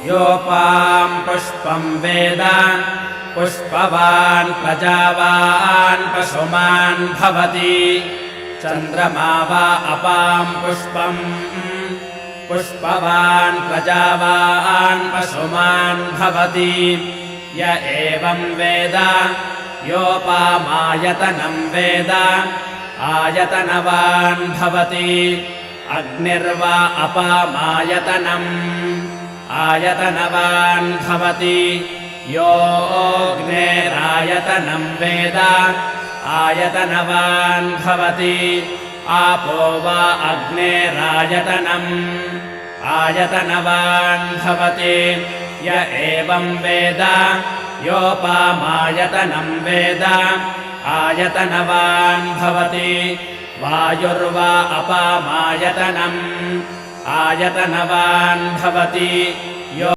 योपाम् पुष्पम् वेद पुष्पवान् प्रजावान् पशुमान् भवति चन्द्रमा वा अपाम् पुष्पम् पुष्पवान् प्रजावान् पशुमान् भवति य एवम् वेद योपामायतनम् वेद आयतनवान् भवति अग्निर्वा अपामायतनम् आयतनवान् भवति योऽग्नेरायतनम् वेद आयतनवान् भवति आपो वा अग्नेरायतनम् आयतनवान् भवति य एवम् वेद योपामायतनम् वेद आयतनवान् भवति वायुर्वा अपामायतनम् आयतनवान् भवति